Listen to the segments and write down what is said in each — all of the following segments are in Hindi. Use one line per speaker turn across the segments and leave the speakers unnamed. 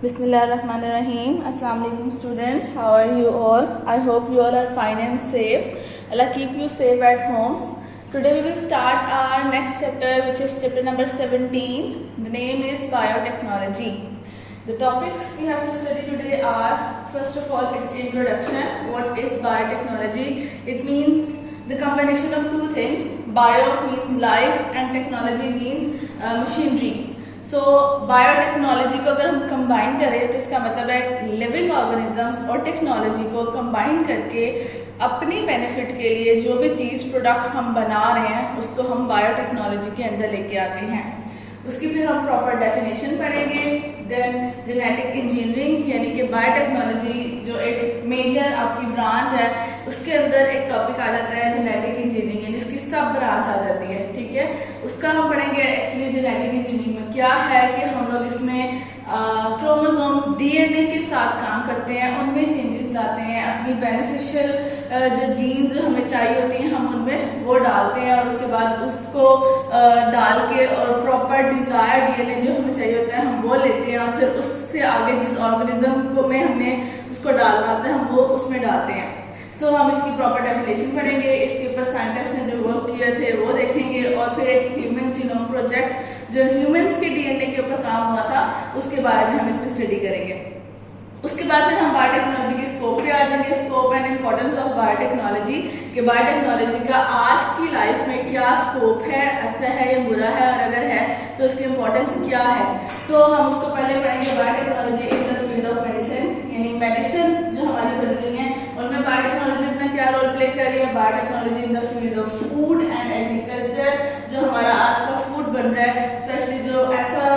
Bismillahirrahmanirrahim. Assalamu alaikum students. How are you all? I hope you all are fine and safe. Allah keep you safe at homes. Today we will start our next chapter, which is chapter number 17. The name is biotechnology. The topics we have to study today are, first of all, its introduction. What is biotechnology? It means the combination of two things. Bio means life and technology means machinery. So biotechnology को अगर हम कंबाइन करें तो इसका मतलब है लिविंग ऑर्गेनिजम्स और टेक्नोलॉजी को कंबाइन करके अपनी बेनिफिट के लिए जो भी चीज़ प्रोडक्ट हम बना रहे हैं उसको हम बायोटेक्नोलॉजी के अंदर लेके आते हैं। उसकी फिर हम प्रॉपर डेफिनेशन पढ़ेंगे। देन जेनेटिक इंजीनियरिंग यानी कि बायोटेक्नोलॉजी जो एक मेजर आपकी ब्रांच है उसके अंदर एक टॉपिक आ जाता है जेनेटिक इंजीनियरिंग, यानी इसकी सब ब्रांच आ जाती है। ठीक है, उसका हम पढ़ेंगे। एक्चुअली जेनेटिक इंजीनियरिंग में क्या है कि हम लोग इसमें क्रोमोसोम्स डीएनए के साथ काम करते हैं, उनमें चेंजेस लाते हैं, अपनी बेनिफिशियल जो जीन्स जो हमें चाहिए होती हैं हम उनमें वो डालते हैं और उसके बाद उसको डाल के और प्रॉपर डिजायर डीएनए जो हमें चाहिए होता है हम वो लेते हैं और फिर उससे आगे जिस ऑर्गेनिज्म को में हमने उसको डालना होता है हम वो उसमें डालते हैं। सो हम इसकी प्रॉपर डेफिनेशन पढ़ेंगे, इसके ऊपर साइंटिस्ट ने जो वर्क किए थे वो देखेंगे और फिर एक ह्यूमन जीनोम प्रोजेक्ट जो ह्यूमंस के डीएनए के ऊपर काम हुआ था उसके बारे में हम इसमें स्टडी करेंगे। उसके बाद फिर हम बायोटेक्नोलॉजी के स्कोप पे आ जाएंगे, scope and importance of biotechnology कि बायोटेक्नोलॉजी का आज की लाइफ में क्या स्कोप है, अच्छा है या बुरा है, और अगर है तो उसकी इम्पोर्टेंस क्या है। सो हम उसको पहले पढ़ेंगे biotechnology in the field of medicine, यानी मेडिसिन जो हमारी बन रही है उनमें बायोटेक्नोलॉजी अपना क्या रोल प्ले कर रही है। Biotechnology in the field of food and agriculture, जो हमारा आज का फूड बन रहा है, स्पेशली जो ऐसा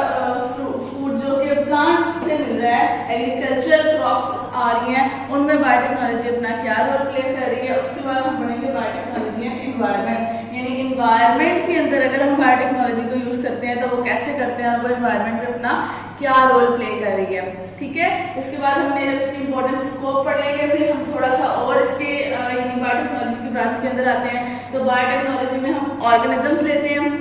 फूड जो कि प्लांट्स से मिल रहा है, एग्रीकल्चरल क्रॉप्स आ रही हैं, उनमें बायोटेक्नोलॉजी अपना क्या रोल प्ले कर रही है। उसके बाद हम पढ़ेंगे बायोटेक्नोलॉजी एंड इन्वायरमेंट, यानी इन्वायरमेंट के अंदर अगर हम बायोटेक्नोलॉजी को यूज करते हैं तो वो कैसे करते हैं, वो इन्वायरमेंट में अपना क्या रोल प्ले कर रही है। ठीक है, इसके बाद हमने इसकी इंपॉर्टेंस स्कोप पढ़ लेंगे, फिर हम थोड़ा सा और इसके यानी बायोटेक्नोलॉजी की ब्रांच के अंदर आते हैं। तो बायोटेक्नोलॉजी में हम ऑर्गेनिजम्स लेते हैं।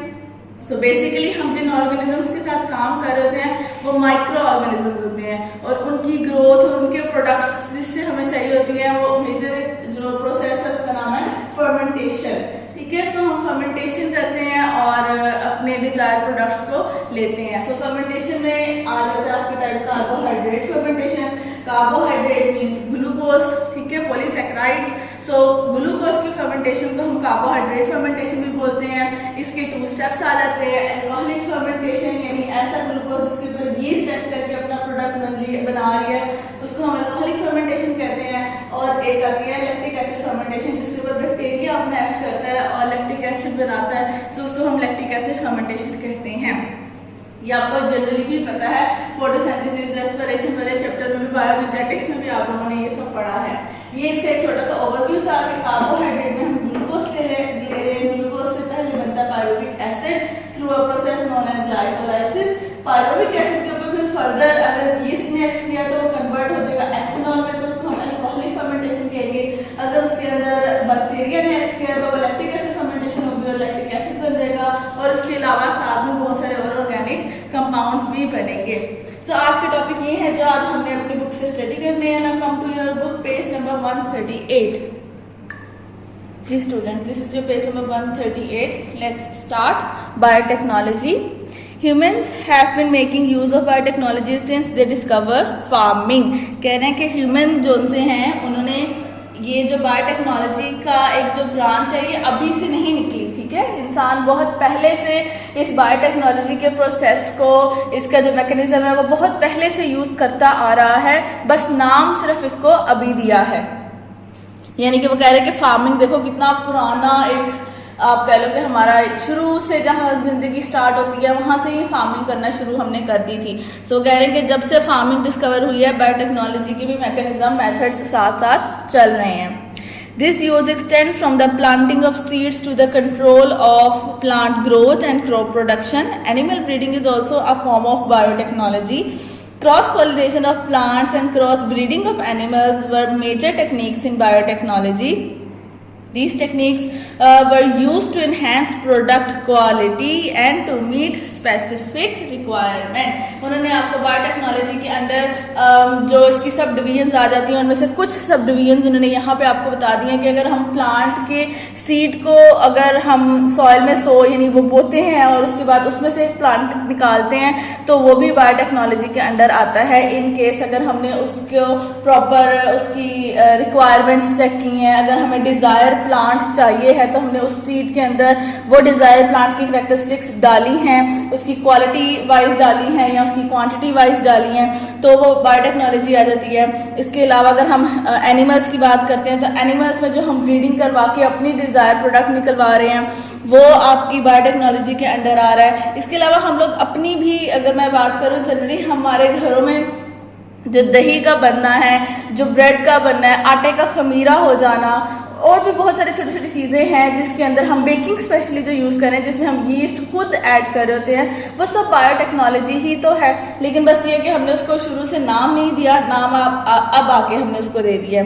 सो बेसिकली हम जिन ऑर्गेनिजम्स के साथ काम कर रहे होते हैं वो माइक्रो ऑर्गेनिजम्स होते हैं और उनकी ग्रोथ और उनके प्रोडक्ट्स जिससे हमें चाहिए होती हैं वो मेजर जो प्रोसेस है उसका नाम है फर्मेंटेशन। ठीक है, सो हम फर्मेंटेशन करते हैं और अपने डिजायर प्रोडक्ट्स को लेते हैं। सो फर्मेंटेशन में आ जाता है आपके type carbohydrate fermentation. Carbohydrate means glucose, ठीक है, पॉलीसैकेराइड्स। सो ग्लूकोज की फर्मेंटेशन को हम कार्बोहाइड्रेट फर्मेंटेशन भी बोलते हैं। इसके 2 स्टेप्स आ जाते हैं। एल्कोहलिक फर्मेंटेशन यानी ऐसा ग्लूकोज जिसके ऊपर यीस्ट एक्ट करके अपना प्रोडक्ट बना रही है उसको हम एल्कोहलिक फर्मेंटेशन कहते हैं। और एक आती है लैक्टिक एसिड फर्मेंटेशन जिसके ऊपर बैक्टीरिया अपना एक्ट करता है और लैक्टिक एसिड बनाता है, सो उसको हम लैक्टिक एसिड फर्मेंटेशन कहते हैं। ये आपको जनरली भी पता है, फोटोसिंथेसिस रेस्पिरेशन वाले चैप्टर में भी, बायोइनर्जेटिक्स में भी आप लोगों ने ये सब पढ़ा है। ये इसका एक छोटा सा ओवरव्यू था कि कार्बोहाइड्रेट में हम ग्लूकोज ले रहे हैं। ग्लूकोज से पहले बनता है pyruvic acid through a process known as glycolysis. Pyruvic acid के ऊपर फिर फर्दर अगर यीस्ट ने एक्ट किया तो वो कन्वर्ट हो जाएगा एथेनॉल में, तो उसको हम एल्कोहलिक फर्मेंटेशन कहेंगे। अगर उसके अंदर बैक्टीरिया ने एक्ट किया तो वो लैक्टिक एसिड फर्मेंटेशन होगी और लैक्टिक एसिड बन जाएगा और उसके अलावा साथ में बहुत सारे और ऑर्गेनिक कंपाउंड्स भी बनेंगे। सो आज के टॉपिक ये है जो आज हमने अपनी बुक से स्टडी करने हैं। Now come to your book page number 138। जी students, this is your page number 138। Let's start. Biotechnology. Humans have been making use of biotechnology since they discover farming। कह रहे हैं कि ह्यूमन जो से हैं उन्होंने ये जो बायोटेक्नोलॉजी का एक जो ब्रांच है ये अभी से नहीं निकली। ठीक है, इंसान बहुत पहले से इस बायोटेक्नोलॉजी के प्रोसेस को, इसका जो मैकेनिज्म है वो बहुत पहले से यूज करता आ रहा है, बस नाम सिर्फ इसको अभी दिया है। यानी कि वो कह रहे हैं कि फार्मिंग देखो कितना पुराना एक आप कह लो कि हमारा शुरू से जहाँ जिंदगी स्टार्ट होती है वहाँ से ही फार्मिंग करना शुरू हमने कर दी थी। सो कह रहे हैं कि जब से फार्मिंग डिस्कवर हुई है बायोटेक्नोलॉजी के भी मैकेनिज्म मेथड्स साथ साथ चल रहे हैं। This use extends from the planting of seeds to the control of plant growth and crop production. Animal breeding is also a form of biotechnology. Cross-pollination of plants and cross-breeding of animals were major techniques in biotechnology. These techniques were used to enhance product quality and to meet specific requirement. उन्होंने आपको बायोटेक्नोलॉजी के अंडर जो इसकी सब डिवीजन्स आ जाती हैं उनमें से कुछ सब डिवीजन्स उन्होंने यहाँ पे आपको बता दिए हैं कि अगर हम प्लांट के सीड को अगर हम सॉइल में यानी वो बोते हैं और उसके बाद उसमें से एक प्लांट निकालते हैं तो वो भी बायोटेक्नोलॉजी के अंडर आता है। इन केस अगर हमने उसको प्रॉपर उसकी रिक्वायरमेंट्स चेक की हैं, अगर हमें डिज़ायर प्लांट चाहिए है तो हमने उस सीड के अंदर वो डिज़ायर प्लांट की करैक्टरिस्टिक्स डाली हैं, उसकी क्वालिटी वाइज डाली हैं या उसकी क्वांटिटी वाइज डाली हैं, तो वो बायोटेक्नोलॉजी आ जाती है। इसके अलावा अगर हम एनिमल्स की बात करते हैं तो एनिमल्स में जो हम ब्रीडिंग करवा के अपनी डिज़ायर प्रोडक्ट निकलवा रहे हैं वो आपकी बायोटेक्नोलॉजी के अंडर आ रहा है। इसके अलावा हम लोग अपनी भी अगर मैं बात करूँ जनरली हमारे घरों में जो दही का बनना है, जो ब्रेड का बनना है, आटे का खमीरा हो जाना और भी बहुत सारी छोटी छोटी चीज़ें हैं जिसके अंदर हम बेकिंग स्पेशली जो यूज़ करें जिसमें हम यीस्ट खुद ऐड कर रहे होते हैं, वो सब बायोटेक्नोलॉजी ही तो है। लेकिन बस ये कि हमने उसको शुरू से नाम नहीं दिया, नाम अब आके हमने उसको दे दिया।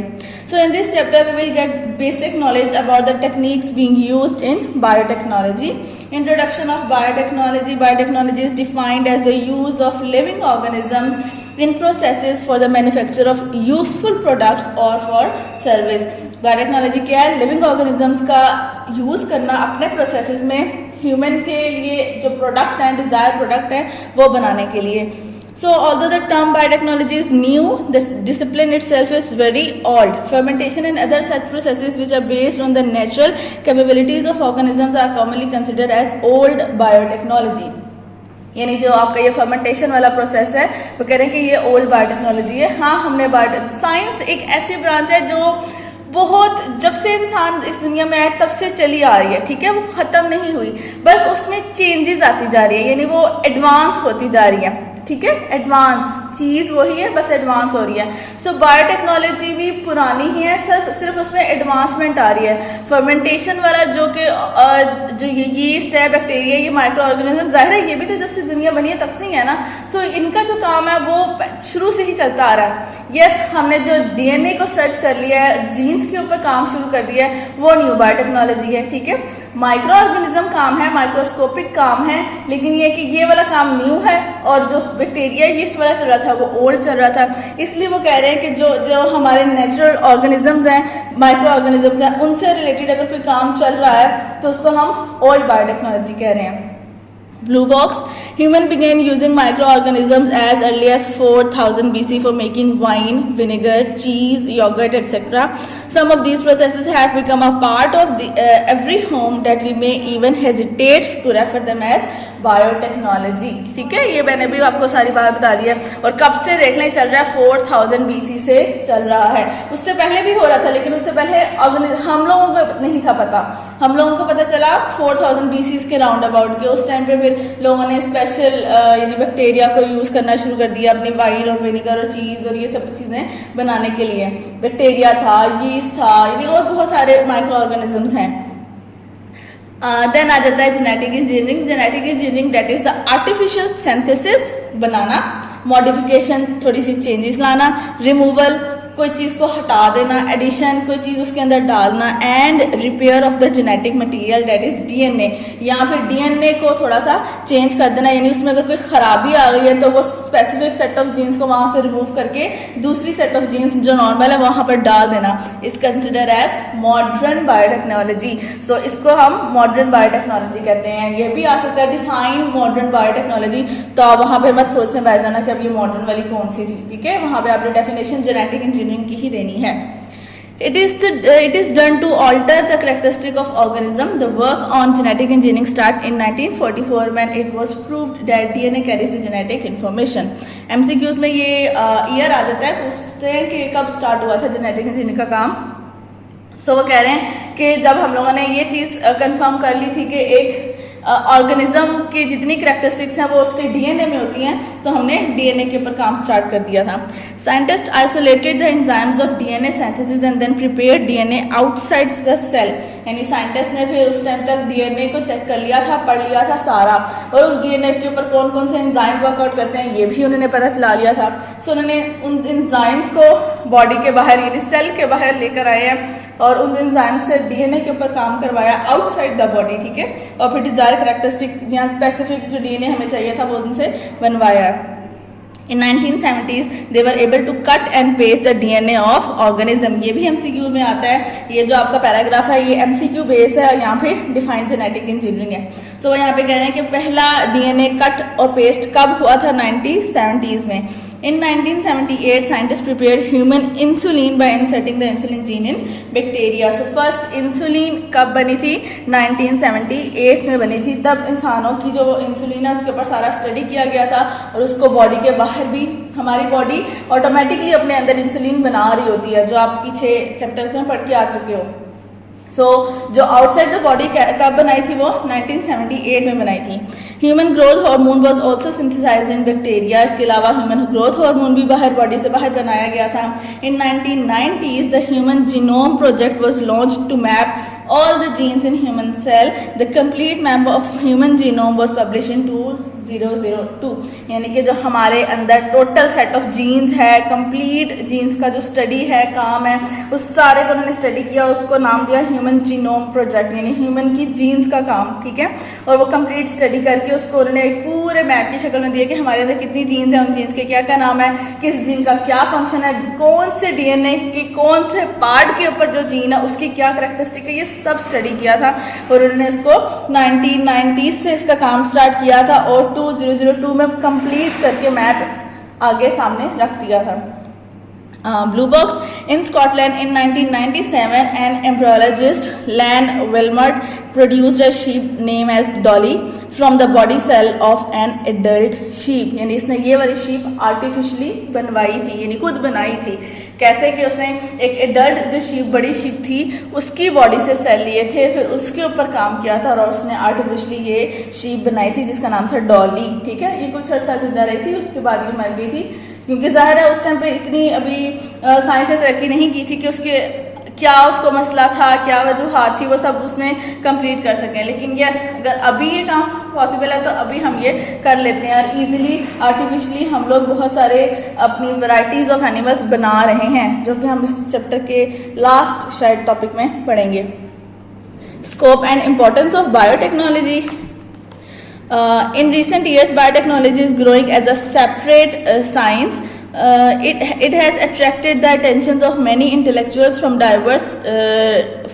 So in this chapter we will get basic knowledge about the techniques being used in biotechnology. Introduction of biotechnology. Biotechnology is defined as the use of living organisms in processes for the manufacture of useful products or for service. Biotechnology क्या है? लिविंग ऑर्गेनिजम्स का यूज़ करना अपने प्रोसेसेस में ह्यूमन के लिए जो प्रोडक्ट हैं, डिज़ायर प्रोडक्ट हैं, वो बनाने के लिए। So although the term biotechnology is new, this discipline itself is very old. Fermentation and other such processes which are based on the natural capabilities of organisms are commonly considered as old biotechnology. यानी जो आपका ये फर्मेंटेशन वाला प्रोसेस है वो कह रहे हैं कि ये ओल्ड बायोटेक्नोलॉजी है। हाँ, हमने साइंस एक ऐसी ब्रांच है जो बहुत जब से इंसान इस दुनिया में आए तब से चली आ रही है, ठीक है, वो ख़त्म नहीं हुई, बस उसमें चेंजेस आती जा रही है, यानी वो एडवांस होती जा रही है, ठीक है, एडवांस चीज़ वही है, बस एडवांस हो रही है। तो बायोटेक्नोलॉजी भी पुरानी ही है, सिर्फ उसमें एडवांसमेंट आ रही है। फर्मेंटेशन वाला जो कि जो ये यीस्ट है, बैक्टीरिया, ये माइक्रो ऑर्गेनिज्म, जाहिर है ये भी तो जब से दुनिया बनी है तब से ही है ना, तो इनका जो काम है वो शुरू से ही चलता आ रहा है। यस, हमने जो डीएनए को सर्च कर लिया है, जीन्स के ऊपर काम शुरू कर दिया है, वो न्यू बायोटेक्नोलॉजी है, ठीक है। माइक्रो ऑर्गेनिज्म काम है, माइक्रोस्कोपिक काम है, लेकिन ये कि ये वाला काम न्यू है और जो बैक्टीरिया यीस्ट वाला चल रहा था वो ओल्ड चल रहा था। इसलिए वो कह रहे हैं कि जो हमारे नेचुरल ऑर्गेनिजम्स हैं, माइक्रो ऑर्गेनिजम्स हैं, उनसे रिलेटेड अगर कोई काम चल रहा है तो उसको हम ओल्ड बायोटेक्नोलॉजी कह रहे हैं। Blue box. Human began using microorganisms as early as 4000 BC for making wine, vinegar, cheese, yogurt, etc. Some of these processes have become a part of every home that we may even hesitate to refer them as biotechnology, ठीक है। ये मैंने भी आपको सारी बात बता दी है और कब से देख लें चल रहा है, 4000 BC से चल रहा है। उससे पहले भी हो रहा था, लेकिन उससे पहले हम लोगों को नहीं था पता, हम लोगों को पता चला 4000 BC के राउंड अबाउट के। उस टाइम पे फिर लोगों ने स्पेशल यानी बैक्टीरिया को यूज़ करना शुरू कर दिया अपनी वाइन और विनेगर और चीज़ और ये सब चीज़ें बनाने के लिए। बैक्टीरिया था, यीस्ट था, यानी और बहुत सारे माइक्रो ऑर्गेनिजम्स हैं। देन आ जाता है genetic engineering. Genetic engineering that is the artificial synthesis, banana, modification, थोड़ी सी चेंजेस लाना, रिमूवल, कोई चीज़ को हटा देना, एडिशन, कोई चीज़ उसके अंदर डालना, and repair of the genetic material that is DNA. यहाँ पे डीएनए को थोड़ा सा चेंज कर देना, यानी उसमें अगर कोई खराबी आ गई है तो वो स्पेसिफिक सेट ऑफ जीन्स को वहाँ से रिमूव करके दूसरी सेट ऑफ जीन्स जो नॉर्मल है वहाँ पर डाल देना, is consider as modern biotechnology. So इसको हम मॉडर्न बायोटेक्नोलॉजी कहते हैं। ये भी आ सकता है डिफाइन मॉडर्न बायोटेक्नोलॉजी, तो आप वहाँ पे मत सोचने बैठ जाना कि अब ये मॉडर्न वाली कौन सी थी, ठीक है। वहाँ पे आपने डेफिनेशन जेनेटिक इंजीनियरिंग की ही देनी है। It is done to alter the characteristic of organism. The work on genetic engineering started in 1944 when it was proved that DNA carries the genetic information. MCQs में ये ईयर आ जाता है, पूछते हैं कि कब स्टार्ट हुआ था जेनेटिक इंजीनियरिंग का काम। सो वो कह रहे हैं कि जब हम लोगों ने ये चीज़ कंफर्म कर ली थी कि एक ऑर्गेनिज्म की जितनी करैक्टरिस्टिक्स हैं वो उसके डीएनए में होती हैं, तो हमने डीएनए के ऊपर काम स्टार्ट कर दिया था। Scientist isolated the enzymes of DNA synthesis and then prepared DNA outside the cell. यानी साइंटिस्ट ने फिर उस टाइम तक डीएनए को चेक कर लिया था, पढ़ लिया था सारा, और उस डीएनए के ऊपर कौन कौन से एंजाइम वर्कआउट करते हैं ये भी उन्होंने पता चला लिया था। सो उन्होंने उन एंजाइम्स को बॉडी के बाहर यानी सेल के बाहर लेकर आए हैं और उन एंजाइम से डीएनए के ऊपर काम करवाया आउटसाइड द बॉडी, ठीक है, और फिर डिजायर कैरेक्टरिस्टिक या स्पेसिफिक जो डीएनए हमें चाहिए था वो उनसे बनवाया। In 1970s they were able to cut and paste the DNA of organism। ये भी MCQ में आता है, ये जो आपका पैराग्राफ है ये MCQ बेस है, यहाँ पे डिफाइंड जेनेटिक इंजीनियरिंग है। सो यहाँ पे कह रहे हैं कि पहला DNA कट और पेस्ट कब हुआ था, 1970s में। In 1978 scientists prepared human insulin by inserting the insulin gene in bacteria। So first insulin कब बनी थी, 1978 में बनी थी। तब इंसानों की जो इंसुलिन है उसके ऊपर सारा स्टडी किया गया था और उसको बॉडी के बाहर भी हमारी बॉडी ऑटोमेटिकली अपने अंदर इंसुलिन बना रही होती है, जो आप पीछे चैप्टर्स में पढ़ के आ चुके हो। जो आउटसाइड द बॉडी कब बनाई थी, वो 1978 में बनाई थी। Human growth hormone was also synthesised in bacteria. इसके अलावा ह्यूमन ग्रोथ हार्मोन भी बाहर बॉडी से बाहर बनाया गया था। In 1990s the human genome project was launched to map all the genes in human cell। The complete map of human genome was published in 2002। यानी कि जो हमारे अंदर टोटल सेट ऑफ जीन्स है, कंप्लीट जीन्स का जो स्टडी है, काम है, उस सारे को उन्होंने स्टडी किया, उसको नाम दिया ह्यूमन जीनोम प्रोजेक्ट, यानी ह्यूमन की जीन्स का काम, ठीक है। और वो कंप्लीट स्टडी करके उसको उन्होंने एक पूरे मैप की शक्ल में दिया कि हमारे अंदर कितनी जीन्स हैं, उन जीन्स के क्या क्या नाम है, किस जीन का क्या फंक्शन है, कौन से डीएनए के कौन से पार्ट के ऊपर जो जीन है उसकी क्या कैरेक्टरिस्टिक है, ये सब स्टडी किया था। और उन्होंने इसको 1990s से इसका काम स्टार्ट किया था और 2002 में कंप्लीट करके मैप आगे सामने रख दिया था। Blue box in Scotland in 1997 an embryologist Lan Wilmot produced a sheep named as Dolly from the body cell of an adult sheep। यानी इसने ये वाली sheep आर्टिफिशियली बनवाई थी, यानी खुद बनाई थी। कैसे कि उसने एक एडल्ट जो शीप, बड़ी शीप थी, उसकी बॉडी से सेल लिए थे, फिर उसके ऊपर काम किया था और उसने आर्टिफिशियली ये शीप बनाई थी जिसका नाम था डॉली, ठीक है। ये कुछ अर्सा जिंदा रही थी, उसके बाद ये मर गई थी, क्योंकि जाहिर है उस टाइम पे इतनी अभी साइंस ने तरक्की नहीं की थी कि उसके क्या उसको मसला था, क्या वजूहात थी, वो सब उसने कंप्लीट कर सकें। लेकिन यस, अगर अभी ये काम पॉसिबल है तो अभी हम ये कर लेते हैं और इजीली आर्टिफिशियली हम लोग बहुत सारे अपनी वैरायटीज ऑफ एनिमल्स बना रहे हैं, जो कि हम इस चैप्टर के लास्ट शायद टॉपिक में पढ़ेंगे। Scope and importance of biotechnology. In recent years, biotechnology is growing as a separate science। It has attracted the attentions of many intellectuals from diverse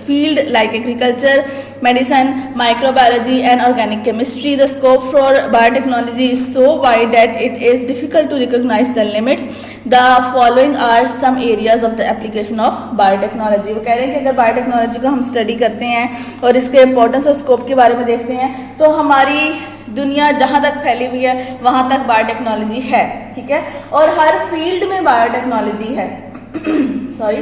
fields like agriculture, medicine, microbiology and organic chemistry। The scope for biotechnology is so wide that it is difficult to recognize the limits। The following are some areas of the application of biotechnology। वो कह रहे हैं कि अगर बायोटेक्नोलॉजी को हम स्टडी करते हैं और इसके इम्पोर्टेंस और स्कोप के बारे में देखते हैं तो हमारी दुनिया जहाँ तक फैली हुई है वहाँ तक बायोटेक्नोलॉजी है, ठीक है, और हर फील्ड में बायोटेक्नोलॉजी है। सॉरी,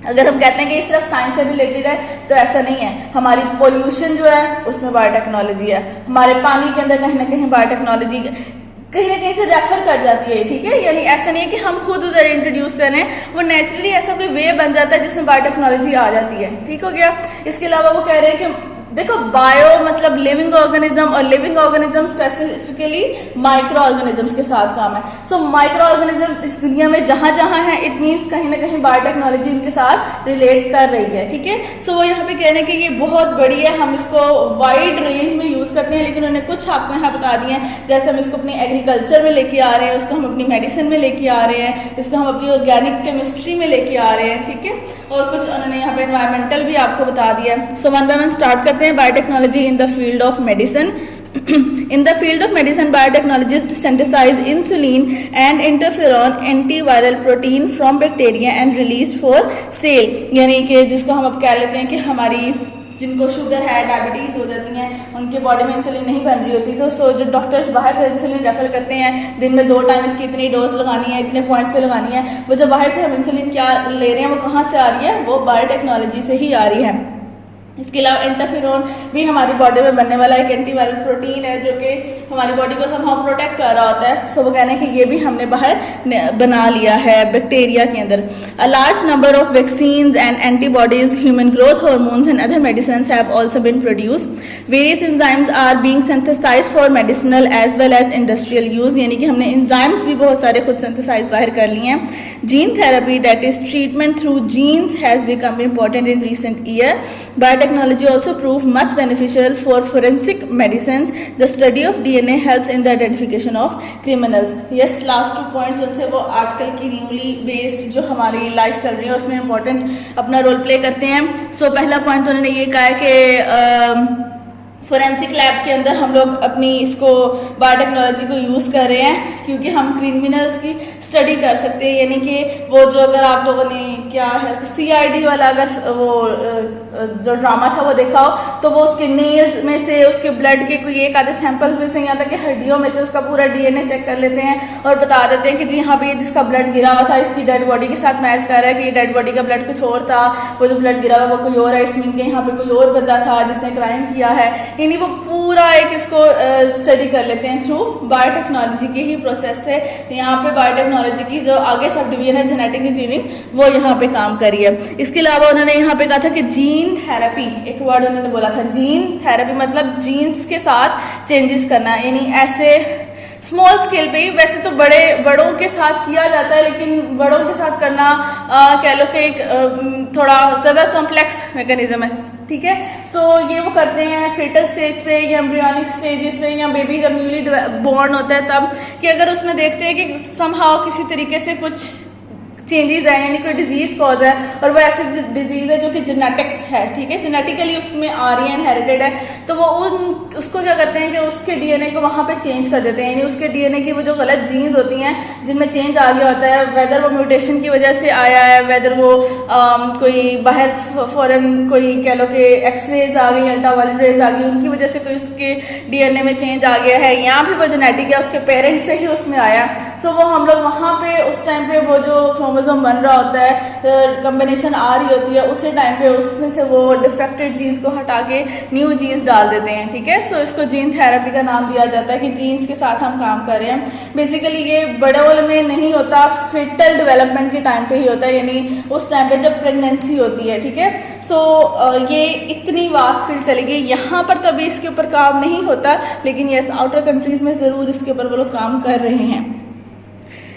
अगर हम कहते हैं कि इस सिर्फ साइंस से रिलेटेड है तो ऐसा नहीं है। हमारी पोल्यूशन जो है उसमें बायोटेक्नोलॉजी है, हमारे पानी के अंदर कहीं ना कहीं बायोटेक्नोलॉजी कहीं ना कहीं से रेफर कर जाती है, ठीक है। यानी ऐसा नहीं है कि हम खुद उधर इंट्रोड्यूस कर रहे हैं, वो नेचुरली ऐसा कोई वे बन जाता है जिसमें बायोटेक्नोलॉजी आ जाती है, ठीक हो गया। इसके अलावा वो कह रहे हैं कि देखो बायो मतलब लिविंग ऑर्गेनिज्म, और living organism specifically micro organisms के साथ काम है। सो माइक्रो ऑर्गेनिज्म इस दुनिया में जहाँ जहाँ है इट मीन्स कहीं ना कहीं बायोटेक्नोलॉजी इनके साथ रिलेट कर रही है, ठीक है। सो वो यहाँ पे कह रहे हैं कि ये बहुत बड़ी है, हम इसको वाइड रेंज में यूज करते हैं, लेकिन उन्होंने कुछ आपको यहाँ बता दिए हैं। जैसे हम इसको अपनी एग्रीकल्चर में लेके आ रहे हैं, उसको हम अपनी मेडिसिन में लेके आ रहे हैं, इसको हम अपनी ऑर्गेनिक केमिस्ट्री में लेके आ रहे हैं, ठीक है। और कुछ उन्होंने यहाँ पे एनवायरमेंटल भी आपको बता दिया है। So one by one start करते हैं। Biotechnology in the field of medicine। In the field of medicine, biotechnologists synthesize insulin and interferon antiviral protein from bacteria and released for sale। यानी कि जिसको हम अब कह लेते हैं कि हमारी जिनको शुगर है, डायबिटीज़ हो जाती हैं, उनके बॉडी में इंसुलिन नहीं बन रही होती, तो जो डॉक्टर्स बाहर से इंसुलिन रेफर करते हैं, दिन में 2 टाइम इसकी इतनी डोज लगानी है, इतने पॉइंट्स पे लगानी है, वो जो बाहर से हम इंसुलिन क्या ले रहे हैं वो कहाँ से आ रही है, वो बायोटेक्नोलॉजी से ही आ रही है। इसके अलावा इंटरफेरोन भी हमारी बॉडी में बनने वाला एक एंटीवायरल प्रोटीन है जो कि हमारी बॉडी को समहाउ प्रोटेक्ट कर रहा होता है। सो वो कहने हैं कि ये भी हमने बाहर बना लिया है बैक्टीरिया के अंदर। A large number of vaccines and antibodies, human growth hormones and other medicines have also been produced. Various enzymes are being synthesised for medicinal as well as industrial use, यानी कि हमने एंजाइम्स भी बहुत सारे खुद सिंथेसाइज बाहर कर लिए हैं। Gene therapy, that is treatment through genes, has become important in recent year. Biotechnology also proved much beneficial for forensic medicines. The study of DNA helps in the identification of criminals. Yes, last 2 points जिनसे वो आजकल की न्यूली बेस्ड जो हमारी लाइफ चल रही है उसमें इम्पोर्टेंट अपना रोल प्ले करते हैं। सो पहला पॉइंट तो उन्होंने ये कहा है कि फोरेंसिक लैब के अंदर हम लोग अपनी इसको बायोटेक्नोलॉजी को यूज़ कर रहे हैं क्योंकि हम क्रिमिनल्स की स्टडी कर सकते हैं, यानी कि वो जो अगर आप लोगों ने क्या है CID वाला अगर वो जो ड्रामा था वो देखा हो तो वो उसके नेल्स में से, उसके ब्लड के कोई एक आधे सैंपल्स में से, यहाँ तक कि हड्डियों में से उसका पूरा DNA चेक कर लेते हैं और बता देते हैं कि जी यहाँ पे जिसका ब्लड गिरा हुआ था इसकी डेड बॉडी के साथ मैच कर रहा है कि डेड बॉडी का ब्लड कुछ और था, वो जो ब्लड गिरा हुआ वो कोई और है, इट्स मीन कि यहाँ पे कोई और बंदा था जिसने क्राइम किया है। यानी वो पूरा एक इसको स्टडी कर लेते हैं थ्रू बायोटेक्नोलॉजी के ही प्रोसेस थे। यहाँ पे बायोटेक्नोलॉजी की जो आगे सब डिवीजन है जेनेटिक इंजीनियरिंग वो यहाँ पे काम करी है। इसके अलावा उन्होंने यहाँ पे कहा था कि जीन थेरेपी, एक वर्ड उन्होंने बोला था जीन थेरेपी, मतलब जीन्स के साथ चेंजेस करना, यानी ऐसे स्मॉल स्केल पे ही, वैसे तो बड़ों के साथ किया जाता है लेकिन बड़ों के साथ करना कह लो कि एक थोड़ा ज़्यादा कॉम्प्लेक्स मैकेनिज्म है, ठीक है। सो ये वो करते हैं फेटल स्टेज पे या एम्ब्रियोनिक स्टेजेस पे या बेबी जब न्यूली बॉर्न होता है तब, कि अगर उसमें देखते हैं कि समहाउ किसी तरीके से कुछ चेंजेस है, यानी कोई डिजीज कॉज है और वो ऐसी डिजीज है जो कि जेनेटिक्स है, ठीक है, जेनेटिकली उसमें आ रही है, इनहेरिटेड है, तो वो उसको क्या करते हैं कि उसके DNA को वहाँ पे चेंज कर देते हैं, यानी उसके DNA की वो जो गलत जीन्स होती हैं जिनमें चेंज आ गया होता है, वेदर वो म्यूटेशन की वजह से आया है, वेदर वो कोई बाहर फॉरेन कोई कह लो कि एक्सरेज आ गई, अल्ट्रावायलेट रेज आ गई, उनकी वजह से कोई उसके DNA में चेंज आ गया है, या फिर वो जेनेटिक है उसके पेरेंट्स से ही उसमें आया। सो वो हम लोग वहाँ पे उस टाइम पे वो जो क्रोमोसोम बन रहा होता है, कॉम्बिनेशन आ रही होती है, उसी टाइम पे उसमें से वो डिफेक्टेड जीन्स को हटा के न्यू जीन्स डाल देते हैं, ठीक है। सो इसको जीन थेरेपी का नाम दिया जाता है कि जीन्स के साथ हम काम कर रहे हैं। बेसिकली ये बड़े में नहीं होता, फिटल डेवलपमेंट के टाइम पे ही होता है, यानी उस टाइम पे जब प्रेगनेंसी होती है, ठीक है। सो ये इतनी वास्ट फील्ड चलेगी, यहाँ पर तो अभी इसके ऊपर काम नहीं होता, लेकिन यस आउटर कंट्रीज में ज़रूर इसके ऊपर वो लोग काम कर रहे हैं।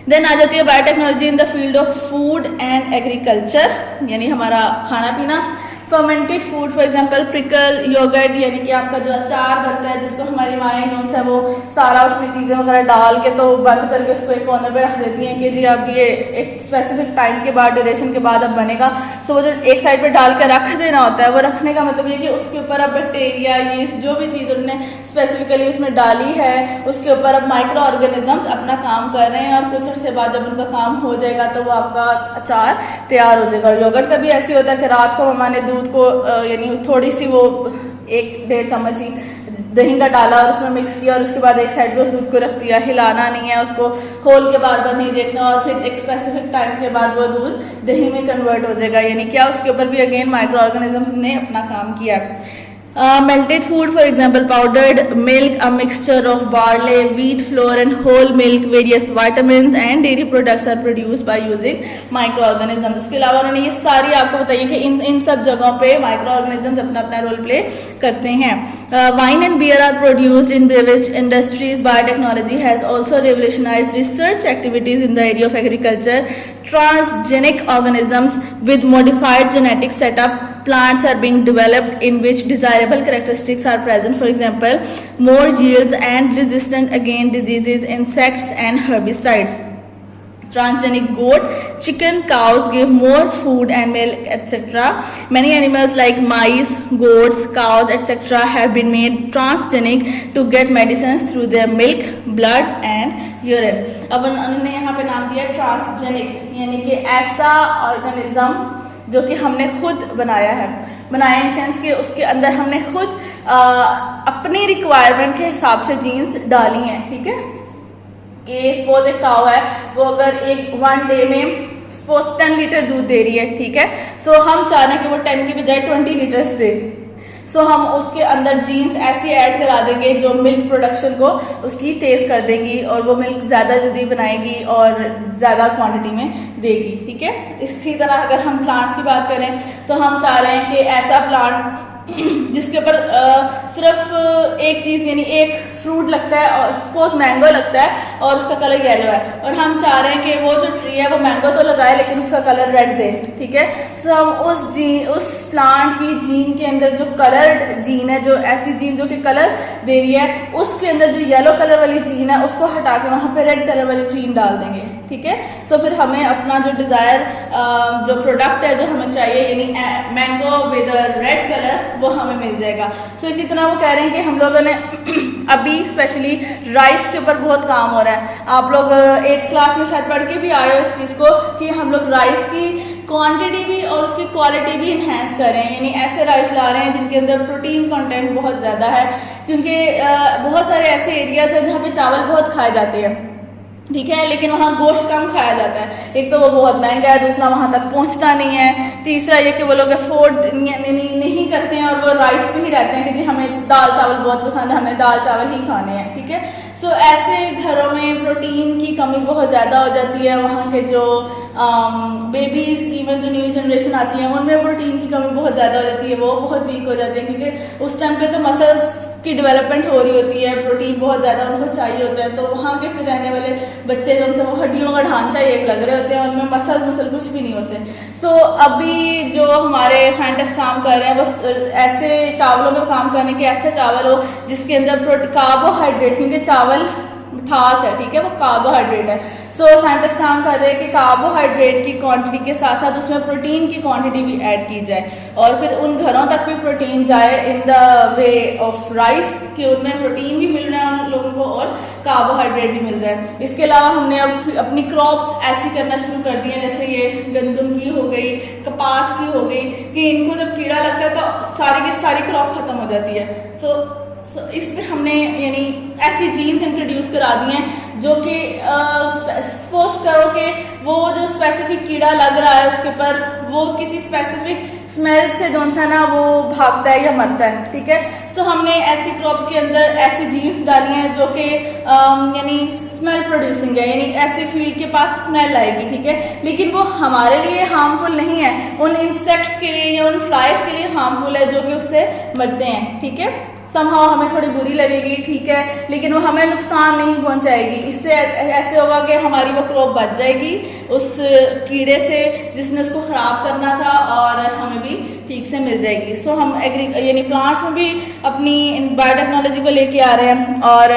देन आ जाती है biotechnology in the field of food and agriculture, यानी हमारा खाना पीना। Fermented food for example pickle, yoghurt, यानी कि आपका जो अचार बनता है जिसको हमारी माएँ नोन है वो सारा उसमें चीज़ें वगैरह डाल के तो बंद करके उसको एक कॉर्नर पे रख देती हैं कि जी अब ये एक स्पेसिफिक टाइम के बाद, ड्यूरेशन के बाद अब बनेगा। सो वो जो एक साइड पे डाल के रख देना होता है, वो रखने का मतलब ये कि उसके ऊपर अब बैक्टीरिया, यीस्ट, जो भी चीज़ उन्होंने स्पेसिफिकली उसमें डाली है उसके ऊपर अब माइक्रो ऑर्गेनिजम्स अपना काम कर रहे हैं और कुछ अर्से बाद जब उनका काम हो जाएगा तो वो आपका अचार तैयार हो जाएगा। योगर्ट का भी ऐसे होता है कि रात को मम्मा ने दूध को यानी थोड़ी सी वो 1-1.5 चम्मच ही दही का डाला और उसमें मिक्स किया और उसके बाद एक साइड पे उस दूध को रख दिया, हिलाना नहीं है, उसको खोल के बार बार नहीं देखना, और फिर एक स्पेसिफिक टाइम के बाद वो दूध दही में कन्वर्ट हो जाएगा, यानी क्या उसके ऊपर भी अगेन माइक्रो ऑर्गेनिजम्स ने अपना काम किया। Melted food, for example, powdered milk, a mixture of barley, wheat flour and whole milk, various vitamins and dairy products are produced by using microorganisms. उसके अलावा उन्होंने ये सारी आपको बताइए कि इन सब जगहों पे microorganisms अपना अपना रोल प्ले करते हैं। Wine and beer are produced in beverage industries. Biotechnology has also revolutionized research activities in the area of agriculture. Transgenic organisms with modified genetic setup, plants are being developed in which desirable characteristics are present. For example, more yields and resistant against diseases, insects and herbicides. Transgenic goat, chicken, cows give more food and milk, etc. Many animals like mice, goats, cows, etc. have been made transgenic to get medicines through their milk, blood and urine. अब उन्होंने यहाँ पे नाम दिया ट्रांसजेनिक, यानी कि ऐसा ऑर्गेनिज्म जो कि हमने खुद बनाया है, बनाया इन सेंस कि उसके अंदर हमने खुद अपनी रिक्वायरमेंट के हिसाब से जीन्स डाली हैं, ठीक है। कि सपोज एक काऊ है, वो अगर एक 1 डे में सपोज 10 लीटर दूध दे रही है, ठीक है। सो हम चाह रहे हैं कि वो 10 की बजाय 20 लीटर्स दे, सो हम उसके अंदर जीन्स ऐसी ऐड करा देंगे जो मिल्क प्रोडक्शन को उसकी तेज कर देंगी और वो मिल्क ज़्यादा जल्दी बनाएगी और ज़्यादा क्वांटिटी में देगी, ठीक है। इसी तरह अगर हम प्लांट्स की बात करें तो हम चाह रहे हैं कि ऐसा प्लांट जिसके ऊपर सिर्फ एक चीज़ यानी एक फ्रूट लगता है और सपोज मैंगो लगता है और उसका कलर येलो है, और हम चाह रहे हैं कि वो जो ट्री है वो मैंगो तो लगाए लेकिन उसका कलर रेड दे, ठीक है। सो हम उस प्लांट की जीन के अंदर जो कलर्ड जीन है, जो ऐसी जीन जो कि कलर दे रही है, उसके अंदर जो येलो कलर वाली जीन है उसको हटा के वहाँ पे रेड कलर वाली जीन डाल देंगे, ठीक है। सो फिर हमें अपना जो डिज़ायर जो प्रोडक्ट है जो हमें चाहिए यानी मैंगो विद रेड कलर वो हमें मिल जाएगा। सो इसी तरह वो कह रहे हैं कि हम लोगों ने अभी स्पेशली राइस के ऊपर बहुत काम हो रहा है। आप लोग 8th क्लास में शायद पढ़ के भी आए हो इस चीज़ को कि हम लोग राइस की क्वांटिटी भी और उसकी क्वालिटी भी इन्हेंस कर रहे हैं, यानी ऐसे राइस ला रहे हैं जिनके अंदर प्रोटीन कंटेंट बहुत ज़्यादा है, क्योंकि बहुत सारे ऐसे एरियाज हैं जहाँ पे चावल बहुत खाए जाते हैं, ठीक है, लेकिन वहाँ गोश्त कम खाया जाता है। एक तो वो बहुत महंगा है, दूसरा वहाँ तक पहुँचता नहीं है, तीसरा ये कि वो लोग अफोर्ड नहीं करते हैं और वो राइस पे ही रहते हैं कि जी हमें दाल चावल बहुत पसंद है, हमने दाल चावल ही खाने हैं, ठीक है। सो ऐसे घरों में प्रोटीन की कमी बहुत ज़्यादा हो जाती है। वहाँ के जो बेबीज़, इवन जो न्यू जनरेशन आती है उनमें प्रोटीन की कमी बहुत ज़्यादा हो जाती है, वो बहुत वीक हो जाते हैं, क्योंकि उस टाइम पे तो मसल्स की डेवलपमेंट हो रही होती है, प्रोटीन बहुत ज़्यादा उनको चाहिए होता है। तो वहाँ के फिर रहने वाले बच्चे जो उनसे वो हड्डियों का ढांचा एक लग रहे होते हैं, उनमें मसल कुछ भी नहीं होते। सो अभी जो हमारे साइंटिस्ट काम कर रहे हैं वो ऐसे चावलों में काम करने के ऐसे चावल हो जिसके अंदर कार्बोहाइड्रेट, क्योंकि चावल मिठास है, ठीक है, वो कार्बोहाइड्रेट है। सो साइंटिस्ट काम कर रहे हैं कि कार्बोहाइड्रेट की क्वांटिटी के साथ साथ उसमें प्रोटीन की क्वांटिटी भी ऐड की जाए और फिर उन घरों तक भी प्रोटीन जाए in the way of rice कि उनमें प्रोटीन भी मिल रहा है उन लोगों को और कार्बोहाइड्रेट भी मिल रहा है। इसके अलावा हमने अब अपनी क्रॉप्स ऐसी करना शुरू कर दी है, जैसे ये गंदम की हो गई, कपास की हो गई, कि इनको जब कीड़ा लगता है तो सारी की सारी क्रॉप खत्म हो जाती है। सो इसमें हमने यानी ऐसी जीन्स इंट्रोड्यूस करा दी हैं जो कि सपोज करो कि वो जो स्पेसिफिक कीड़ा लग रहा है उसके ऊपर वो किसी स्पेसिफिक स्मेल से जो सा ना वो भागता है या मरता है, ठीक है। सो हमने ऐसी क्रॉप्स के अंदर ऐसी जीन्स डाली हैं जो कि यानी स्मेल प्रोड्यूसिंग है, यानी ऐसे फील्ड के पास स्मेल आएगी, ठीक है, लेकिन वो हमारे लिए हार्मफुल नहीं है, उन इंसेक्ट्स के लिए या उन फ्लाइज के लिए हार्मफुल है जो कि उससे मरते हैं, ठीक है। समहाउ हमें थोड़ी बुरी लगेगी, ठीक है, लेकिन वो हमें नुकसान नहीं पहुंचाएगी। इससे ऐसे होगा कि हमारी वो क्रॉप बच जाएगी उस कीड़े से जिसने उसको ख़राब करना था और हमें भी ठीक से मिल जाएगी। सो हम यानी प्लांट्स में भी अपनी बायोटेक्नोलॉजी को लेके आ रहे हैं और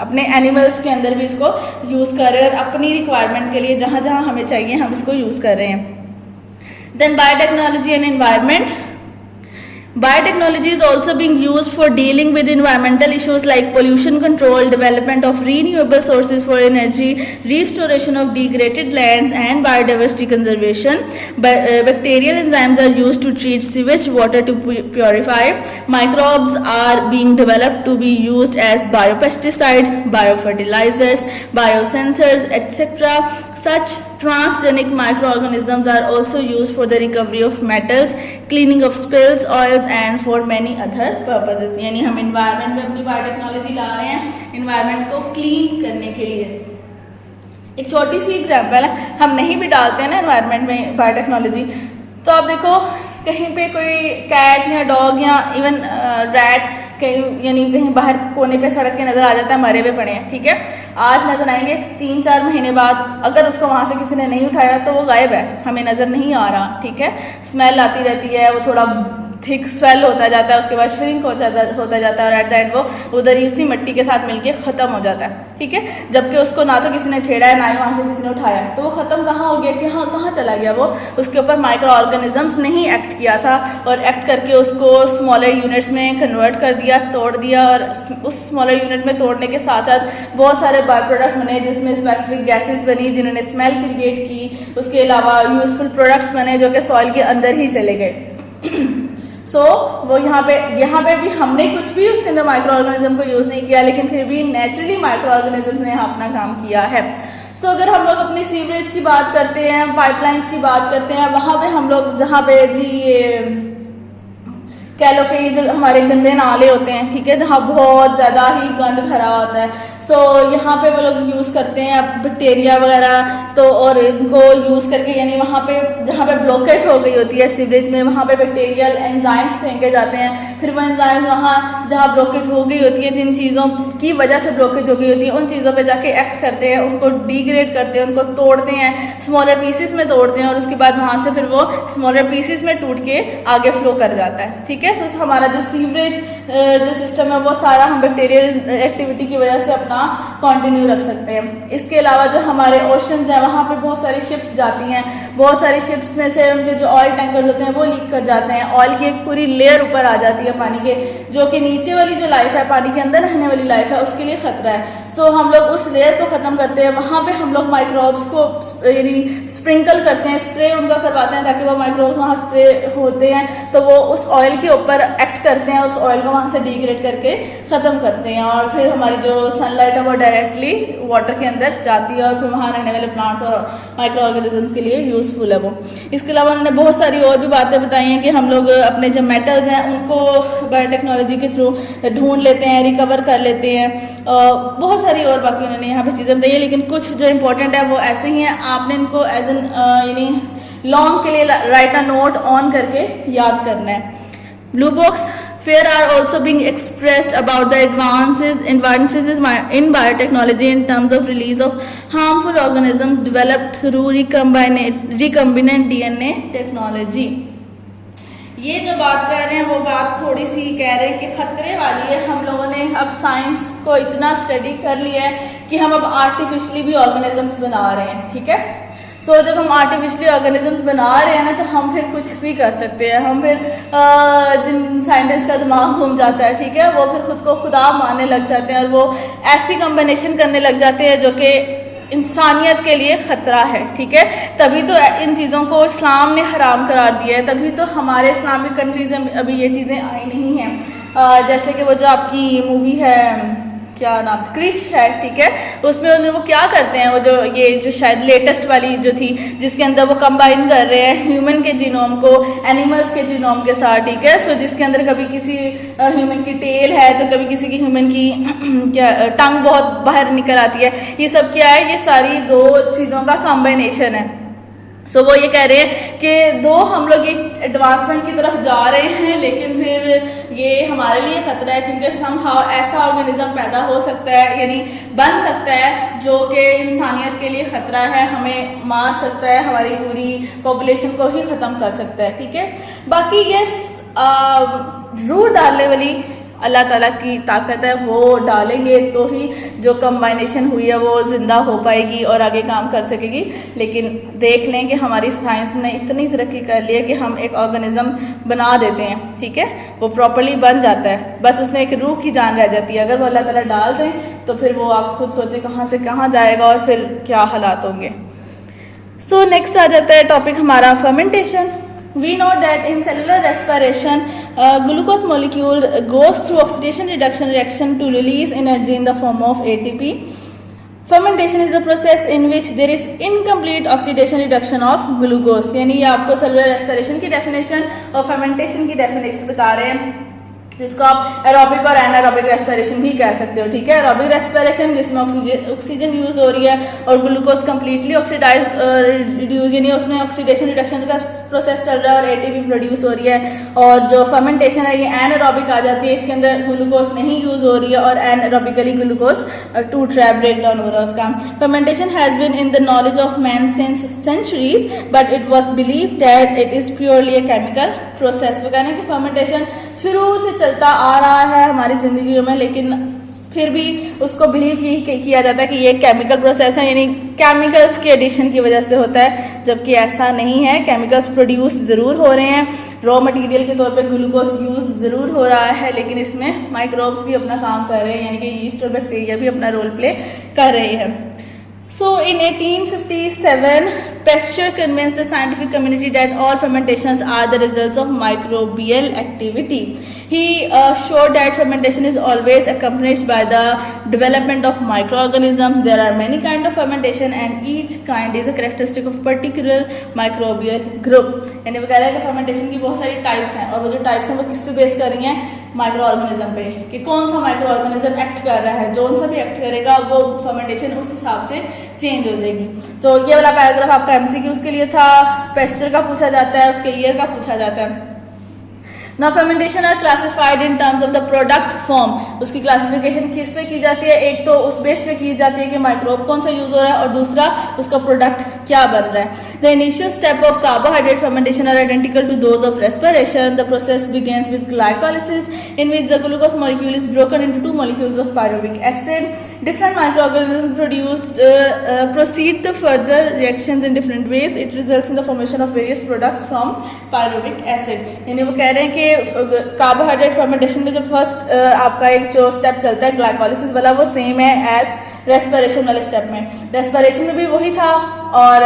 अपने एनिमल्स के अंदर भी इसको यूज़ कर रहे हैं और अपनी रिक्वायरमेंट के लिए जहाँ जहाँ हमें चाहिए हम इसको यूज़ कर रहे हैं। Then biotechnology and environment. Biotechnology is also being used for dealing with environmental issues like pollution control, development of renewable sources for energy, restoration of degraded lands, and biodiversity conservation. Bacterial enzymes are used to treat sewage water to purify. Microbes are being developed to be used as biopesticide, biofertilizers, biosensors, etc. Such transgenic microorganisms are also used for the recovery of metals, cleaning of spills, oils and for many other purposes. यानी हम environment में अपनी बायोटेक्नोलॉजी ला रहे हैं environment को clean करने के लिए। एक छोटी सी एग्जाम्पल है, हम नहीं भी डालते हैं ना environment में बायोटेक्नोलॉजी, तो आप देखो कहीं पे कोई कैट या डॉग या इवन रैट कहीं यानी कहीं बाहर कोने पे सड़क के नज़र आ जाता है, मरे हुए पड़े हैं, ठीक है, आज नज़र आएंगे 3-4 महीने बाद अगर उसको वहाँ से किसी ने नहीं उठाया तो वो गायब है, हमें नज़र नहीं आ रहा, ठीक है, स्मेल आती रहती है, वो थोड़ा थिक स्वेल होता जाता है, उसके बाद श्रिंक होता जाता है और एट द एंड वो उधर ही उसी मिट्टी के साथ मिलके ख़त्म हो जाता है, ठीक है, जबकि उसको ना तो किसी ने छेड़ा है ना ही वहाँ से किसी ने उठाया, तो वो ख़त्म कहाँ हो गया कि हाँ कहाँ चला गया वो, उसके ऊपर माइक्रो ऑर्गेनिजम्स नहीं एक्ट किया था और एक्ट करके उसको स्मॉलर यूनिट्स में कन्वर्ट कर दिया, तोड़ दिया और उस स्मॉलर यूनिट में तोड़ने के साथ साथ बहुत सारे बाय प्रोडक्ट बने जिसमें स्पेसिफिक गैसेस बनी जिन्होंने स्मेल क्रिएट की, उसके अलावा यूजफुल प्रोडक्ट्स बने जो कि सॉइल के अंदर ही चले गए। सो वो यहाँ पे भी हमने कुछ भी उसके अंदर माइक्रो ऑर्गेनिज्म को यूज़ नहीं किया, लेकिन फिर भी नेचुरली माइक्रो ऑर्गेनिजम्स ने यहाँ अपना काम किया है। सो अगर हम लोग अपनी सीवरेज की बात करते हैं, पाइपलाइंस की बात करते हैं, वहाँ पे हम लोग जहाँ पे जी कह लो कि ये जो हमारे गंदे नाले होते हैं, ठीक है, जहाँ बहुत ज़्यादा ही गंद भरा होता है, सो यहाँ पे वो लोग यूज़ करते हैं बैक्टीरिया वगैरह, तो और इनको यूज़ करके यानी वहाँ पे जहाँ पे ब्लॉकेज हो गई होती है सीवरेज में, वहाँ पे बैक्टीरियल एंजाइम्स फेंके जाते हैं। फिर वो एंजाइम्स वहाँ जहाँ ब्लॉकेज हो गई होती है, जिन चीज़ों की वजह से ब्लॉकेज हो गई होती है, उन चीज़ों पे जाके एक्ट करते हैं, उनको डिग्रेड करते हैं, उनको तोड़ते हैं, स्मॉलर पीसेस में तोड़ते हैं, और उसके बाद वहाँ से फिर वो स्मॉलर पीसेस में टूट के आगे फ्लो कर जाता है, ठीक है। तो हमारा जो सीवरेज जो सिस्टम है वो सारा हम बैक्टीरियल एक्टिविटी की वजह से अपना कंटिन्यू रख सकते हैं। इसके अलावा जो हमारे ओशंस हैं वहाँ पे बहुत सारी शिप्स जाती हैं, बहुत सारी शिप्स में से उनके जो ऑयल टैंकर्स होते हैं वो लीक कर जाते हैं, ऑयल की एक पूरी लेयर ऊपर आ जाती है पानी के, जो कि नीचे वाली जो लाइफ है, पानी के अंदर रहने वाली लाइफ है, उसके लिए खतरा है। सो हम लोग उस लेयर को ख़त्म करते हैं, वहाँ पे हम लोग माइक्रोब्स को यानी स्प्रिंकल करते हैं, स्प्रे उनका करवाते हैं, ताकि वो माइक्रोब्स वहाँ स्प्रे होते हैं तो वो उस ऑयल के ऊपर एक्ट करते हैं, उस ऑयल को वहाँ से डिग्रेड करके ख़त्म करते हैं, और फिर हमारी जो सनलाइट है वो डायरेक्टली वाटर के अंदर जाती है, और फिर वहाँ रहने वाले प्लांट्स और माइक्रो ऑर्गेनिजम्स के लिए यूज़फुल है वो। इसके अलावा उन्होंने बहुत सारी और भी बातें बताई हैं कि हम लोग अपने जो मेटल्स हैं उनको बायोटेक्नोलॉजी के थ्रू ढूंढ लेते हैं, रिकवर कर लेते हैं, बहुत सारी और बाकी उन्होंने यहाँ पे चीज़ें बताई है, लेकिन कुछ जो इंपॉर्टेंट है वो ऐसे ही हैं, आपने इनको एज एन यानी लॉन्ग के लिए राइट अ नोट ऑन करके याद करना है। Blue box fear are also being expressed about the advances in biotechnology in terms of release of harmful organisms developed through recombinant DNA technology। ये जो बात कह रहे हैं वो बात थोड़ी सी कह रहे हैं कि खतरे वाली है। हम लोगों ने अब साइंस को इतना स्टडी कर लिया है कि हम अब आर्टिफिशियली भी ऑर्गेनिजम्स बना रहे हैं, ठीक है। सो जब हम आर्टिफिशियली ऑर्गेनिजम्स बना रहे हैं ना, तो हम फिर कुछ भी कर सकते हैं। हम फिर जिन साइंटिस्ट का दिमाग घूम जाता है, ठीक है, वो फिर खुद को खुदा मानने लग जाते हैं, और वो ऐसी कॉम्बिनेशन करने लग जाते हैं जो कि इंसानियत के लिए ख़तरा है, ठीक है। तभी तो इन चीज़ों को इस्लाम ने हराम करार दिया है, तभी तो हमारे इस्लामिक कंट्रीज में अभी ये चीज़ें आई नहीं हैं। जैसे कि वो जो आपकी मूवी है, क्या नाम, क्रिश है, ठीक है, उसमें उन्हें वो क्या करते हैं, वो जो ये जो शायद लेटेस्ट वाली जो थी, जिसके अंदर वो कंबाइन कर रहे हैं ह्यूमन के जीनोम को एनिमल्स के जीनोम के साथ, ठीक है। सो जिसके अंदर कभी किसी ह्यूमन की टेल है तो कभी किसी की ह्यूमन की क्या टंग बहुत बाहर निकल आती है। ये सब क्या है, ये सारी दो चीज़ों का कॉम्बिनेशन है। सो वो ये कह रहे हैं कि दो हम लोग एक एडवांसमेंट की तरफ जा रहे हैं, लेकिन फिर ये हमारे लिए खतरा है, क्योंकि हम ऐसा ऑर्गेनिज्म पैदा हो सकता है, यानी बन सकता है, जो कि इंसानियत के लिए खतरा है, हमें मार सकता है, हमारी पूरी पॉपुलेशन को ही ख़त्म कर सकता है, ठीक है। बाकी ये रूह डालने वाली अल्लाह ताला की ताकत है, वो डालेंगे तो ही जो कम्बाइनेशन हुई है वो ज़िंदा हो पाएगी और आगे काम कर सकेगी। लेकिन देख लें कि हमारी साइंस ने इतनी तरक्की कर ली है कि हम एक ऑर्गेनिज्म बना देते हैं, ठीक है, वो प्रॉपर्ली बन जाता है, बस उसमें एक रूह की जान रह जाती है। अगर वो अल्लाह ताला डाल दें तो फिर वो आप खुद सोचें कहाँ से कहाँ जाएगा और फिर क्या हालात होंगे। सो नेक्स्ट आ जाता है टॉपिक हमारा fermentation. We know that in cellular respiration, glucose molecule goes through oxidation reduction reaction to release energy in the form of ATP. Fermentation is the process in which there is incomplete oxidation reduction of glucose। यानी ये आपको cellular respiration की definition और fermentation की definition बता रहे हैं, जिसको आप एरोबिक और एनारोबिक रेस्पिरेशन भी कह सकते हो, ठीक है। एरोबिक रेस्पिरेशन जिसमें ऑक्सीजन यूज़ हो रही है और ग्लूकोज कम्प्लीटली ऑक्सीडाइज रिड्यूस, यानी उसमें ऑक्सीडेशन रिडक्शन का प्रोसेस चल रहा है और एटीपी प्रोड्यूस हो रही है। और जो फर्मेंटेशन है ये एनारोबिक आ जाती है, इसके अंदर ग्लूकोज नहीं यूज़ हो रही है और anaerobically glucose to trap break down हो रहा है उसका। Fermentation has been in the knowledge of man since centuries, but it was believe that it is purely a chemical process. वो कहना कि फर्मेंटेशन शुरू से चलता आ रहा है हमारी ज़िंदगियों में, लेकिन फिर भी उसको बिलीव यही किया जाता है कि ये केमिकल प्रोसेस है, यानी केमिकल्स के एडिशन की वजह से होता है, जबकि ऐसा नहीं है। केमिकल्स प्रोड्यूस ज़रूर हो रहे हैं, रॉ मटेरियल के तौर पे ग्लूकोज यूज़ ज़रूर हो रहा है, लेकिन इसमें माइक्रोब्स भी अपना काम कर रहे हैं, यानी कि यीस्ट और बैक्टीरिया भी अपना रोल प्ले कर रहे हैं। So in 1857, Pasteur convinced the scientific community that all fermentations are the results of microbial activity. He showed that fermentation is always accompanied by the development of microorganisms. There are many kinds of fermentation and each kind is a characteristic of particular microbial group. यानी वो कह रहा है कि fermentation की बहुत सारी types हैं और वो जो types हैं वो किस पे बेस कर रही हैं, माइक्रो ऑर्गेनिज्म पे, कि कौन सा माइक्रो ऑर्गेनिज्म एक्ट कर रहा है, जो सा भी एक्ट करेगा वो फर्मेंटेशन उस हिसाब से चेंज हो जाएगी. तो ये वाला पैराग्राफ आपका एमसीक्यूज के लिए था. पेस्चर का पूछा जाता है, उसके ईयर का पूछा जाता है. Now fermentation are classified in terms of the product form. उसकी क्लासिफिकेशन किस पे की जाती है, एक तो उस बेस पे की जाती है कि माइक्रोब कौन सा यूज हो रहा है और दूसरा उसका प्रोडक्ट क्या बन रहा है. The initial step of carbohydrate fermentation are identical to those of respiration. The process begins with glycolysis in which the glucose molecule is broken into two molecules of pyruvic acid. Different microorganisms proceed the further reactions in different ways. It results in the formation of various products from pyruvic acid. यानी वो कह रहे हैं कि कार्बोहाइड्रेट फर्मेंटेशन में जो फर्स्ट आपका एक जो स्टेप चलता है ग्लाइकोलिसिस वाला, वो सेम है एज रेस्पिरेशन वाले स्टेप में. रेस्पिरेशन में भी वही था और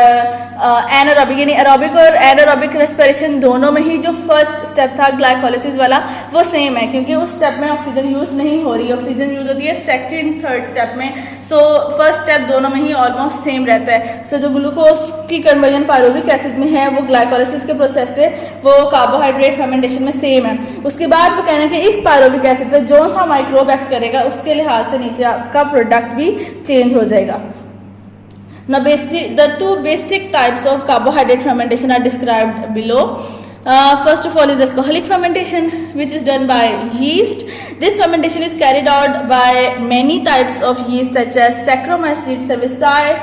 एनारोबिक यानी एरोबिक और एनारोबिक रेस्पिरेशन दोनों में ही जो फर्स्ट स्टेप था ग्लाइकोलिसिस वाला वो सेम है, क्योंकि उस स्टेप में ऑक्सीजन यूज नहीं हो रही, ऑक्सीजन यूज होती है सेकंड थर्ड स्टेप में. सो फर्स्ट स्टेप दोनों में ही ऑलमोस्ट सेम रहता है. सो जो ग्लूकोज की कन्वर्जन पायरुविक एसिड में है वो ग्लाइकोलिसिस के प्रोसेस से वो कार्बोहाइड्रेट फर्मेंटेशन में सेम है. उसके बाद वो कहना है कि इस पायरुविक एसिड पे जो सा माइक्रोब एक्ट करेगा उसके लिहाज से नीचे आपका प्रोडक्ट भी चेंज हो जाएगा. Now, the two basic types of carbohydrate fermentation are described below. First of all is alcoholic fermentation, which is done by yeast. This fermentation is carried out by many types of yeast such as Saccharomyces cerevisiae.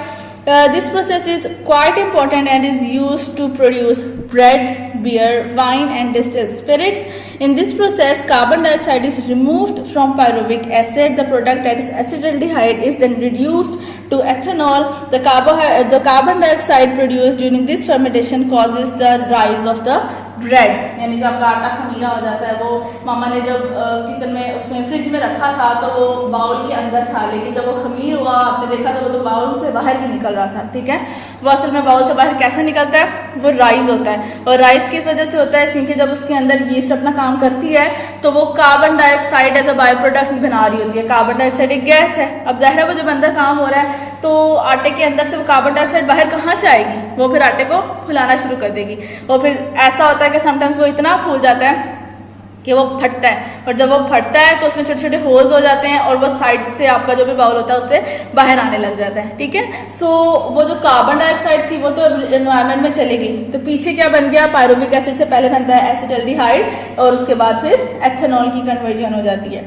This process is quite important and is used to produce bread, beer, wine and distilled spirits. In this process, carbon dioxide is removed from pyruvic acid. The product, that is acetaldehyde, is then reduced to ethanol. The carbon dioxide produced during this fermentation causes the rise of the bread, यानी जब आपका आटा खमीरा हो जाता है, वो मामा ने जब किचन में उसमें फ्रिज में रखा था तो वो बाउल के अंदर था, लेकिन जब वो खमीर हुआ आपने देखा तो वो तो बाउल से बाहर ही निकल रहा था. ठीक है, वो असल में बाउल से बाहर कैसे निकलता है, वो राइज होता है. और राइज किस वजह से होता है, क्योंकि जब उसके अंदर यीस्ट अपना काम करती है तो वो carbon dioxide as a byproduct बना रही होती है. कार्बन डाइऑक्साइड एक गैस है. अब जाहिर है वो जब अंदर काम हो रहा है तो आटे के अंदर से वो कार्बन डाइऑक्साइड बाहर कहाँ से आएगी, वो फिर आटे को फुलाना शुरू कर देगी. और फिर ऐसा होता है कि समटाइम्स वो इतना फूल जाता है कि वो फटता है, और जब वो फटता है तो उसमें छोटे छोटे होल्स हो जाते हैं और वो साइड से आपका जो भी बाउल होता है उससे बाहर आने लग जाता है. ठीक है, सो वो जो कार्बन डाइऑक्साइड थी वो तो एनवायरनमेंट में चली गई, तो पीछे क्या बन गया, पायरुविक एसिड से पहले बनता है एसिटाल्डिहाइड और उसके बाद फिर एथेनॉल की कन्वर्जन हो जाती है.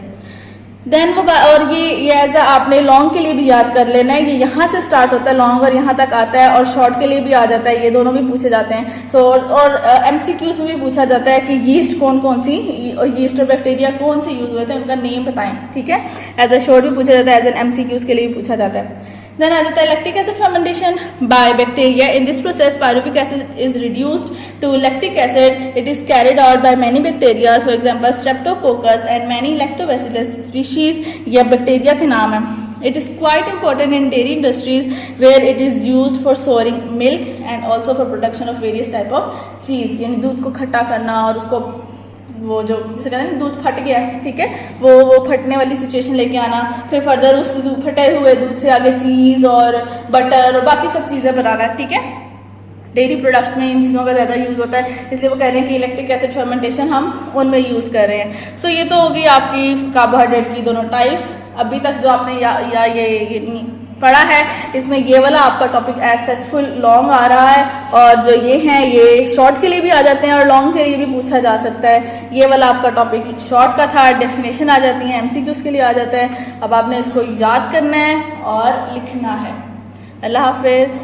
देन वो और ये एज आपने लॉन्ग के लिए भी याद कर लेना है, ये यहाँ से स्टार्ट होता है लॉन्ग और यहाँ तक आता है, और शॉर्ट के लिए भी आ जाता है, ये दोनों भी पूछे जाते हैं. सो और एमसीक्यूज में भी पूछा जाता है कि यीस्ट कौन कौन सी, यीस्ट और बैक्टीरिया कौन से यूज हुए थे, उनका नेम बताएं. ठीक है, एज अ शॉर्ट भी पूछा जाता है, एज एन एमसीक्यूज के लिए भी पूछा जाता है. Then आ जाता है lactic acid fermentation by bacteria. In this process, pyruvic acid is reduced to lactic acid. It is carried out by many bacteria, for example, Streptococcus and many Lactobacillus species. ये bacteria के नाम है. It is quite important in dairy industries where it is used for souring milk and also for production of various type of cheese. यानी दूध को खट्टा करना और उसको वो जो जिसे कहते हैं दूध फट गया, ठीक है, वो फटने वाली सिचुएशन लेके आना, फिर फर्दर उस फटे हुए दूध से आगे चीज़ और बटर और बाकी सब चीज़ें बनाना. ठीक है, डेयरी प्रोडक्ट्स में इन चीज़ों का ज़्यादा यूज़ होता है, इसलिए वो कह रहे हैं कि इलेक्ट्रिक एसिड फर्मेंटेशन हम उनमें यूज़ कर रहे हैं. सो ये तो होगी आपकी कार्बोहाइड्रेट की दोनों टाइप्स. अभी तक जो आपने ये पढ़ा है इसमें ये वाला आपका topic as such full long आ रहा है, और जो ये हैं ये शॉर्ट के लिए भी आ जाते हैं और लॉन्ग के लिए भी पूछा जा सकता है. ये वाला आपका टॉपिक शॉर्ट का था, डेफिनेशन आ जाती है, एमसीक्यूज के लिए आ जाता है. अब आपने इसको याद करना है और लिखना है. अल्लाह हाफिज़.